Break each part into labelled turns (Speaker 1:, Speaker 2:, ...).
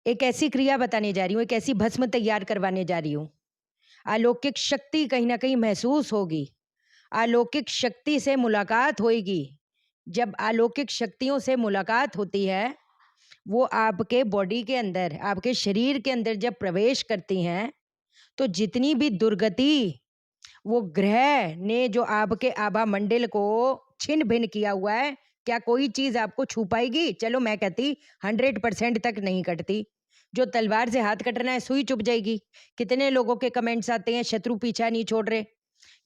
Speaker 1: एक ऐसी क्रिया बताने जा रही हूँ, एक ऐसी भस्म तैयार करवाने जा रही हूँ। अलौकिक शक्ति कहीं न कहीं महसूस होगी। अलौकिक शक्ति से मुलाकात होएगी। जब अलौकिक शक्तियों से मुलाकात होती है, वो आपके बॉडी के अंदर, आपके शरीर के अंदर जब प्रवेश करती हैं, तो जितनी भी दुर्गति वो ग्रह ने जो आपके आभा मंडल को छिन्न-भिन्न किया हुआ है, क्या कोई चीज़ आपको छू पाएगी? चलो मैं कहती 100% तक नहीं कटती। जो तलवार से हाथ कटना है, सुई चुभ जाएगी। कितने लोगों के कमेंट्स आते हैं, शत्रु पीछा नहीं छोड़ रहे।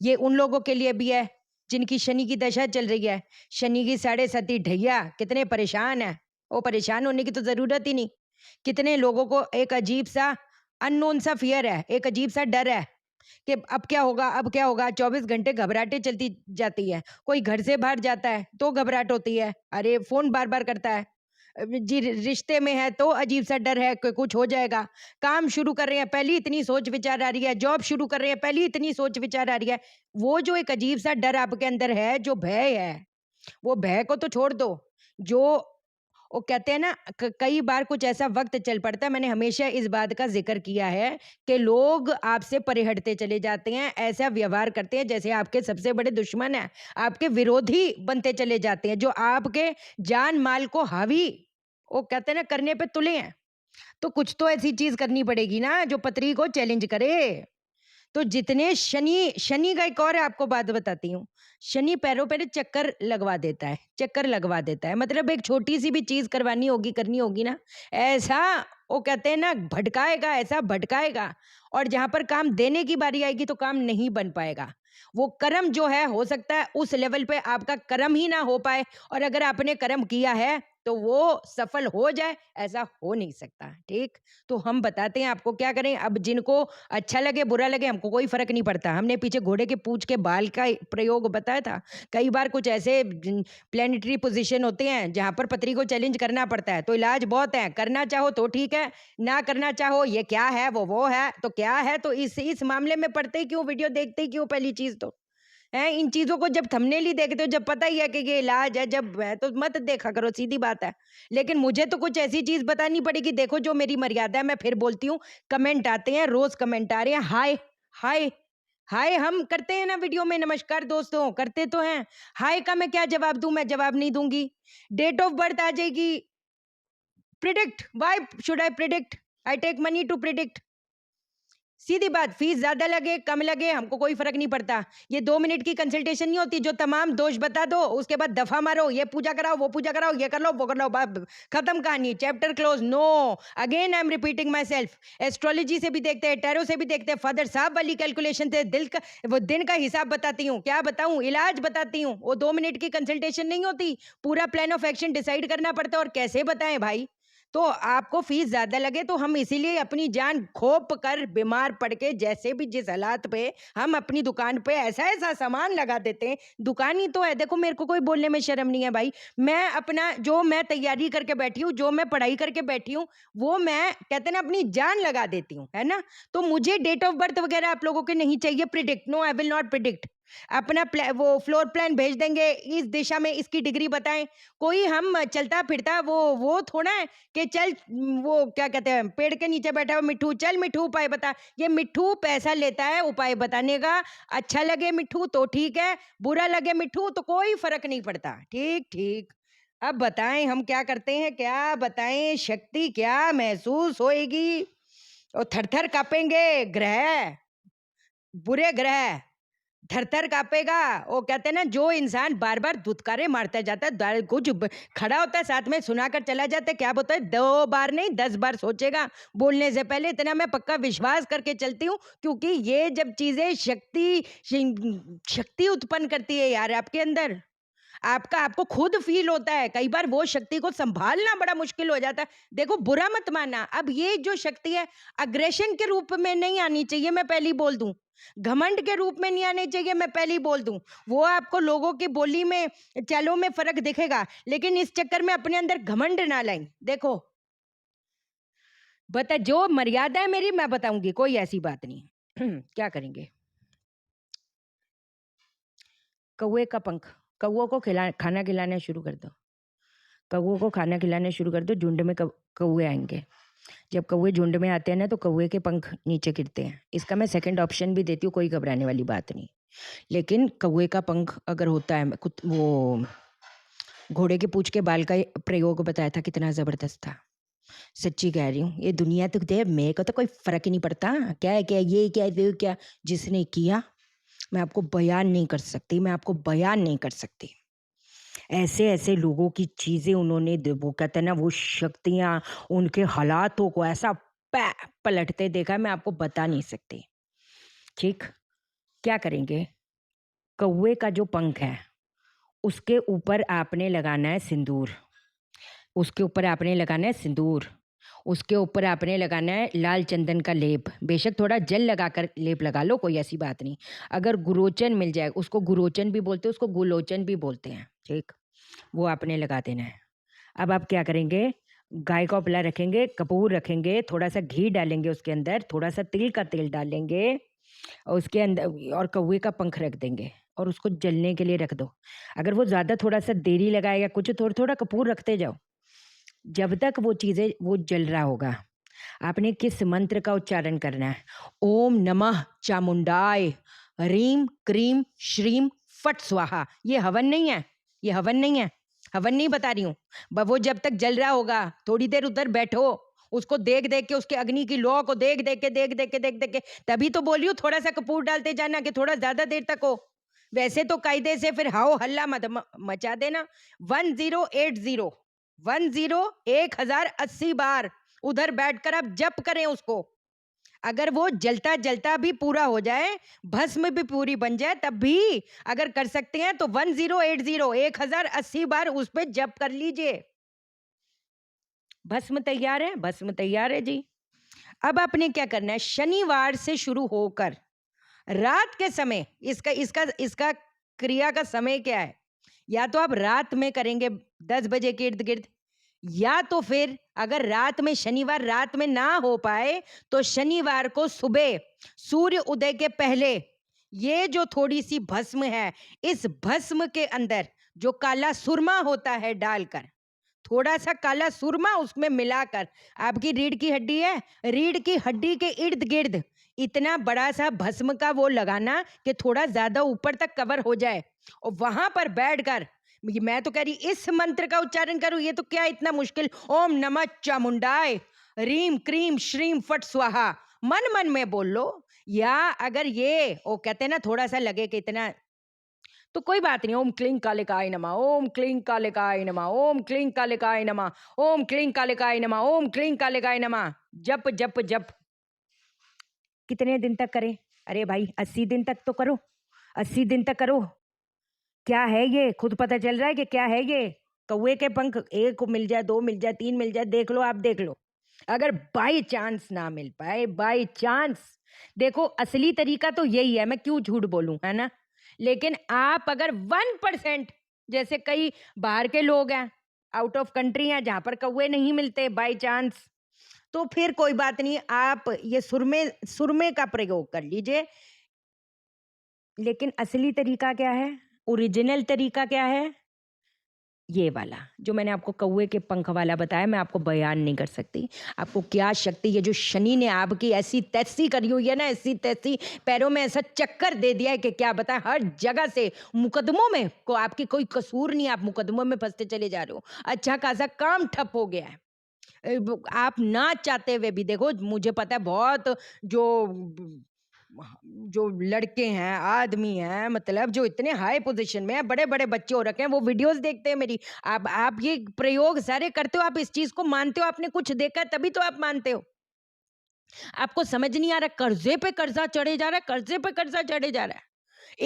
Speaker 1: ये उन लोगों के लिए भी है, जिनकी शनि की दशा चल रही है। शनि की साढ़े साती ढैया कितने परेशान हैं। वो परेशान होने की तो ज़रूरत ही नहीं। कितने लोगों को एक अजीब-सा अननोन सा फ़ियर है, एक अजीब-सा डर है कि अब क्या होगा, अब क्या होगा? 24 घंटे घबराहटें चलती जाती है। कोई घर से बाहर जाता है, तो घबराहट होती है। अरे! फ़ोन बार-बार करता है। जी रिश्ते में है तो अजीब-सा डर है कि कुछ हो जाएगा। काम शुरू कर रहे हैं, पहले ही इतनी सोच-विचार आ रही है। जॉब शुरू कर रहे हैं, पहले ही इतनी सोच-विचार आ रही है। वो जो एक अजीब-सा डर आपके अंदर है, जो भय है, वो भय को तो छोड़ दो। जो वो कहते हैं ना कई बार कुछ ऐसा वक़्त चल पड़ता है, मैंने हमेशा इस बात का ज़िक्र किया है कि लोग आपसे परे हटते चले जाते हैं, ऐसा व्यवहार करते हैं जैसे आपके सबसे बड़े दुश्मन हैं, आपके विरोधी बनते चले जाते हैं, जो आपके जान-माल को हावी वो कहते हैं ना करने पे तुले हैं। तो कुछ तो ऐसी चीज़ करनी पड़ेगी ना जो पृथ्वी को चैलेंज करे। तो जितने शनि शनि का एक और आपको बात बताती हूँ। शनि पैरों पे ना चक्कर लगवा देता है, चक्कर लगवा देता है। मतलब एक छोटी-सी भी चीज़ करवानी होगी, करनी होगी ना, ऐसा वो कहते हैं ना भटकाएगा, ऐसा भटकाएगा और जहाँ पर काम देने की बारी आएगी तो काम नहीं बन पाएगा। वो कर्म जो है हो सकता है उस लेवल पे आपका कर्म ही ना हो पाए और अगर आपने कर्म किया है तो वो सफल हो जाए, ऐसा हो नहीं सकता, ठीक? तो हम बताते हैं आपको क्या करें। अब जिनको अच्छा लगे बुरा लगे हमको कोई फर्क नहीं पड़ता। हमने पीछे घोड़े के पूंछ के बाल का प्रयोग बताया था। कई बार कुछ ऐसे प्लेनेटरी पोजीशन होते हैं जहां पर पत्री को चैलेंज करना पड़ता है, तो इलाज बहुत है। करना चाहो तो ठीक है, ना करना चाहो ये क्या है वो है तो क्या है। तो इस मामले में पढ़ते ही क्यों, वीडियो देखते ही क्यों, पहली चीज तो है इन चीज़ों को जब थंबनेल ही देखते हो, जब पता ही है कि ये इलाज है, जब है तो मत देखा करो, सीधी बात है। लेकिन मुझे तो कुछ ऐसी चीज़ बतानी पड़ेगी, देखो जो मेरी मर्यादा है, मैं फिर बोलती हूँ, कमेंट आते हैं, रोज़ कमेंट आ रहे हैं, हाय, हाय, हाय हम करते हैं ना वीडियो में, नमस्कार दोस्तों, करते तो हैं। हाय का मैं क्या जवाब दूँ? मैं जवाब नहीं दूँगी। डेट ऑफ बर्थ आ जाएगी, predict, why should I predict? I take money to predict. सीधी बात, फीस ज़्यादा लगे, कम लगे, हमको कोई फ़र्क नहीं पड़ता। ये 2 मिनट की कंसल्टेशन नहीं होती, जो तमाम दोष बता दो, उसके बाद दफ़ा मारो, ये पूजा कराओ, वो पूजा कराओ, ये कर लो, वो कर लो, ब खत्म कहानी, chapter close. No, again I am repeating myself. Astrology से भी देखते हैं, टैरो से भी देखते हैं, फादर साहब वाली कैलकुलेशन से दिल का वो दिन का हिसाब बताती हूँ। क्या बताऊँ? इलाज बताती हूँ। वो 2 मिनट की कंसल्टेशन नहीं होती, पूरा प्लान ऑफ एक्शन डिसाइड करना पड़ता है और कैसे बताएँ भाई? तो आपको फीस ज़्यादा लगे तो हम इसीलिए अपनी जान घोंप कर बीमार पड़ के जैसे भी जिस हालात पे हम अपनी दुकान पे ऐसा-ऐसा सामान लगा देते हैं। दुकान ही तो है, देखो मेरे को कोई बोलने में शर्म नहीं है भाई। मैं अपना जो मैं तैयारी करके बैठी हूँ, जो मैं पढ़ाई करके बैठी हूँ, वो मैं कहते हैं ना अपनी जान लगा देती हूँ, है ना? तो मुझे डेट ऑफ बर्थ वगैरह आप लोगों के नहीं चाहिए predict, no I will not predict. अपना वो फ्लोर प्लान भेज देंगे, इस दिशा में इसकी डिग्री बताएँ। कोई हम चलता-फिरता वो थोड़ा है कि चल वो क्या कहते हैं पेड़ के नीचे बैठा हुआ मिट्ठू, चल मिट्ठू उपाय बता। ये मिट्ठू पैसा लेता है उपाय बताने का। अच्छा लगे मिट्ठू तो ठीक है, बुरा लगे मिट्ठू तो कोई फ़र्क नहीं पड़ता। ठीक, ठीक। अब बताएँ हम क्या करते हैं, क्या बताएँ? शक्ति क्या महसूस होएगी और थर-थर काँपेंगे ग्रह, बुरे ग्रह। थर-थर काँपेगा। वो कहते हैं ना जो इंसान बार-बार धुतकारे मारता जाता है, कुछ खड़ा होता है साथ में सुनाकर चला जाता है, क्या बोलता है 2 बार नहीं 10 बार सोचेगा बोलने से पहले। इतना मैं पक्का विश्वास करके चलती हूँ क्योंकि ये जब चीज़ें शक्ति उत्पन्न करती है यार आपके अंदर, आपका आपको खुद फ़ील होता है, कई बार वो शक्ति को सँभालना बड़ा मुश्किल हो जाता है। देखो बुरा मत मानना, अब ये जो शक्ति है अग्रेशन के रूप में नहीं आनी चाहिए, मैं पहले ही बोल दूँ। घमंड के रूप में नहीं आनी चाहिए, मैं पहले ही बोल दूँ। वो आपको लोगों की बोली में, चालों में फ़र्क दिखेगा, लेकिन इस चक्कर में अपने अंदर घमंड ना लाएँ। देखो, जो मर्यादा है मेरी मैं बताऊँगी, कोई ऐसी बात नहीं है। क्या करेंगे? कौवे का पंख, कौवों को खाना खिलाना शुरू कर दो। कौवों को खाना खिलाना शुरू कर दो, झुंड में कौवे आएँगे। जब कौवे झुंड में आते हैं ना तो कौवे के पंख नीचे गिरते हैं। इसका मैं सेकंड ऑप्शन भी देती हूँ, कोई घबराने वाली बात नहीं। लेकिन कौवे का पंख अगर होता है, वो घोड़े के पूंछ के बाल का प्रयोग बताया था, कितना ज़बरदस्त था। सच्ची कह रही हूँ, ये दुनिया तो दे, मेरे को तो कोई फ़र्क ही नहीं पड़ता, क्या है क्या, ये क्या, वो क्या। जिसने किया मैं आपको बयान नहीं कर सकती, मैं आपको बयान नहीं कर सकती। ऐसे-ऐसे लोगों की चीज़ें उन्होंने वो कहते हैं ना, वो शक्तियाँ, उनके हालातों को ऐसा पलटते देखा, मैं आपको बता नहीं सकती। ठीक? क्या करेंगे? कौवे का जो पंख है, उसके ऊपर आपने लगाना है सिंदूर, उसके ऊपर आपने लगाना है सिंदूर, उसके ऊपर आपने लगाना है लाल चंदन का लेप। बेशक थोड़ा जल लगाकर लेप लगा लो, कोई ऐसी बात नहीं। अगर गुरोचन मिल जाए, उसको गुरोचन भी बोलते हैं, उसको गुलोचन भी बोलते हैं, ठीक? वो आपने लगा देना है। अब आप क्या करेंगे, गाय का उपला रखेंगे, कपूर रखेंगे, थोड़ा-सा घी डालेंगे उसके अंदर, थोड़ा-सा तिल का तेल डालेंगे और उसके अंदर और कौवे का पंख रख देंगे और उसको जलने के लिए रख दो। अगर वो ज़्यादा थोड़ा-सा देरी लगाएगा कुछ, थोड़ा-थोड़ा कपूर रखते जाओ। जब तक वो चीज़ें वो जल रहा होगा, आपने किस मंत्र का उच्चारण करना है? ओम नमः चामुंडाय, ह्रीं, क्रीं, श्रीं, फट स्वाहा। ये हवन नहीं है, ये हवन नहीं है। हवन नहीं बता रही हूँ। वो जब तक जल रहा होगा, थोड़ी देर उधर बैठो, उसको देख-देख के, उसके अग्नि की लौ को देख-देख के, देख-देख के, देख-देख के, तभी तो बोल रही हूँ थोड़ा-सा कपूर डालते जाना कि थोड़ा ज़्यादा देर तक हो। वैसे तो कायदे से फिर हाओ हल्ला मत मचा देना। 1080 1080 बार उधर बैठकर आप जप करें उसको। अगर वो जलता-जलता भी पूरा हो जाए, भस्म भी पूरी बन जाए, तब भी अगर कर सकते हैं तो 1080 बार उस पे जप कर लीजिए। भस्म तैयार है? भस्म तैयार है जी। अब आपने क्या करना है, शनिवार से शुरू होकर रात के समय, इसका इसका इसका क्रिया का समय क्या है? या तो आप रात में करेंगे 10 बजे के इर्द-गिर्द, या तो फिर अगर रात में, शनिवार रात में ना हो पाए, तो शनिवार को सुबह सूर्य उदय के पहले ये जो थोड़ी-सी भस्म है, इस भस्म के अंदर जो काला सुरमा होता है डालकर, थोड़ा-सा काला सुरमा उसमें मिलाकर, आपकी रीढ़ की हड्डी है, रीढ़ की हड्डी के इर्द-गिर्द इतना बड़ा-सा भस्म का वो लगाना कि थोड़ा ज़्यादा ऊपर तक कवर हो जाए और वहाँ पर बैठकर, ये मैं तो कह रही इस मंत्र का उच्चारण करूँ, ये तो क्या इतना मुश्किल, ओम नमः चामुंडाय, रीम क्रीम श्रीम फट स्वाहा, मन-मन में बोल लो। या अगर ये वो कहते हैं ना थोड़ा-सा लगे कि इतना, तो कोई बात नहीं, ओम क्लीं कालिकाय नमः, ओम क्लीं कालिकाय नमः, ओम क्लीं कालिकाय नमः, ओम क्लीं कालिकाय नमः, ओम क्लीं कालिकाय नमः। जप, जप, जप। कितने दिन तक करें? अरे भाई 80 दिन तक तो करो, 80 दिन तक करो। क्या है ये? खुद पता चल रहा है कि क्या है ये? कौवे के पंख 1 मिल जाए, 2 मिल जाए, 3 मिल जाए, देख लो, आप देख लो। अगर बाय चांस ना मिल पाए, बाय चांस, देखो असली तरीका तो यही है, मैं क्यों झूठ बोलूँ, है ना? लेकिन आप अगर 1%, जैसे कई बाहर के लोग हैं, आउट ऑफ कंट्री हैं, जहाँ पर कौवे नहीं मिलते बाय चांस, तो फिर कोई बात नहीं, आप ये सुरमे सुरमे का प्रयोग कर लीजिए। लेकिन असली तरीका क्या है? ओरिजिनल तरीका क्या है? ये वाला, जो मैंने आपको कौवे के पंख वाला बताया, मैं आपको बयान नहीं कर सकती। आपको क्या शक्ति, ये जो शनि ने आपकी ऐसी-तैसी करी हुई है ना, ऐसी-तैसी, पैरों में ऐसा चक्कर दे दिया है कि क्या बताएँ, हर जगह से मुकदमों में को आपकी कोई कसूर नहीं है, आप मुकदमों में फँसते चले जा रहे हो। अच्छा खासा काम ठप हो गया है। आप ना चाहते हुए भी देखो, मुझे पता है बहुत जो जो लड़के हैं, आदमी हैं, मतलब जो इतने हाई पोजीशन में हैं, बड़े-बड़े बच्चे हो रखे हैं, वो वीडियोस देखते हैं मेरी। आप ये प्रयोग सारे करते हो, आप इस चीज़ को मानते हो, आपने कुछ देखा है तभी तो आप मानते हो। आपको समझ नहीं आ रहा, कर्ज़े पे कर्ज़ा चढ़े जा रहा है, कर्ज़े पे कर्ज़ा चढ़े जा रहा है।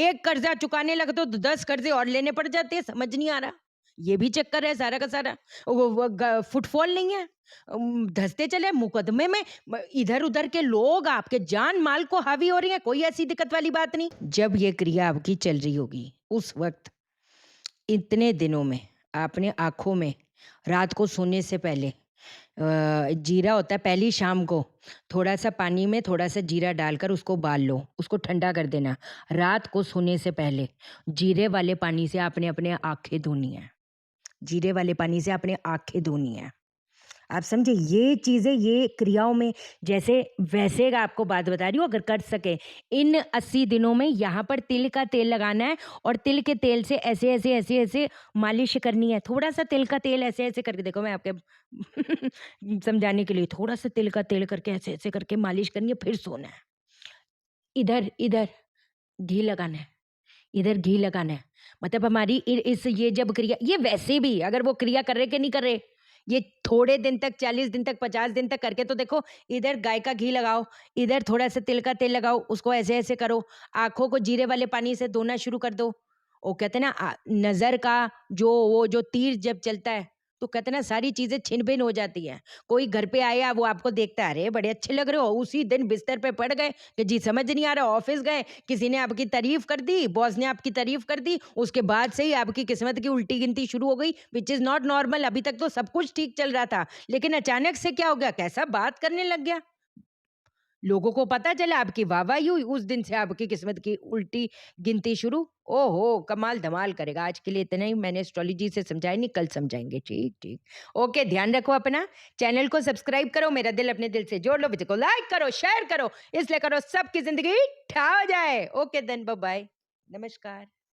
Speaker 1: एक कर्जा चुकाने लगते हो तो 10 कर्जे और लेने पड़ जाते हैं, समझ नहीं आ रहा। ये भी चक्कर है सारा का सारा। वो फुटफॉल नहीं है। धँसते चले मुकदमे में, इधर-उधर के लोग आपके जान-माल को हावी हो रही हैं, कोई ऐसी दिक्कत वाली बात नहीं। जब ये क्रिया आपकी चल रही होगी, उस वक़्त इतने दिनों में आपने आँखों में रात को सोने से पहले जीरा होता है, पहली शाम को थोड़ा-सा पानी में थोड़ा-सा जीरा डालकर उसको उबाल लो, उसको ठंडा कर देना। रात को सोने से पहले जीरे वाले पानी से आपने अपने आँखें धोनी हैं। जीरे वाले पानी से आपने आँखें धोनी हैं। आप समझे? ये चीज़ें, ये क्रियाओं में जैसे वैसे का आपको बात बता रही हूँ, अगर कर सकें, इन 80 दिनों में यहाँ पर तिल का तेल लगाना है और तिल के तेल से ऐसे-ऐसे, ऐसे-ऐसे मालिश करनी है। थोड़ा-सा तिल का तेल ऐसे-ऐसे करके देखो, मैं आपके समझाने के लिए, थोड़ा-सा तिल का तेल करके ऐसे-ऐसे करके मालिश करनी है, फिर सोना है। इधर, इधर घी लगाना है। इधर घी लगाना है। मतलब हमारी इस ये जब क्रिया, ये वैसे भी अगर वो क्रिया कर रहे कि नहीं कर रहे, ये थोड़े दिन तक, 40 दिन तक, 50 दिन तक करके तो देखो। इधर गाय का घी लगाओ, इधर थोड़ा सा तिल का तेल लगाओ, उसको ऐसे ऐसे करो, आंखों को जीरे वाले पानी से धोना शुरू कर दो। वो कहते हैं ना, नजर का जो वो जो तीर जब चलता है, तो कहते हैं ना, सारी चीजें छिन भिन हो जाती है। कोई घर पे आया, वो आपको देखता है, अरे बड़े अच्छे लग रहे हो, उसी दिन बिस्तर पे पड़ गए कि जी समझ नहीं आ रहा, ऑफिस गए, किसी ने आपकी तारीफ कर दी, बॉस ने आपकी तारीफ कर दी, उसके बाद से ही आपकी किस्मत की उल्टी गिनती शुरू हो गई, विच इज नॉट नॉर्मल। अभी तक तो सब कुछ ठीक चल रहा था, लेकिन अचानक से क्या हो गया, कैसा बात करने लग गया। लोगों को पता चला, आपकी वाहवाही हुई, उस दिन से आपकी किस्मत की उल्टी गिनती शुरू। ओहो, कमाल धमाल करेगा। आज के लिए इतना ही, मैंने एस्ट्रोलॉजी से समझाया नहीं, कल समझाएंगे। ठीक ठीक, ओके, ध्यान रखो अपना। चैनल को सब्सक्राइब करो, मेरा दिल अपने दिल से जोड़ लो, वीडियो को लाइक करो, शेयर करो, इसलिए करो सबकी जिंदगी ठा हो जाए। ओके देन, बाय बाय, नमस्कार।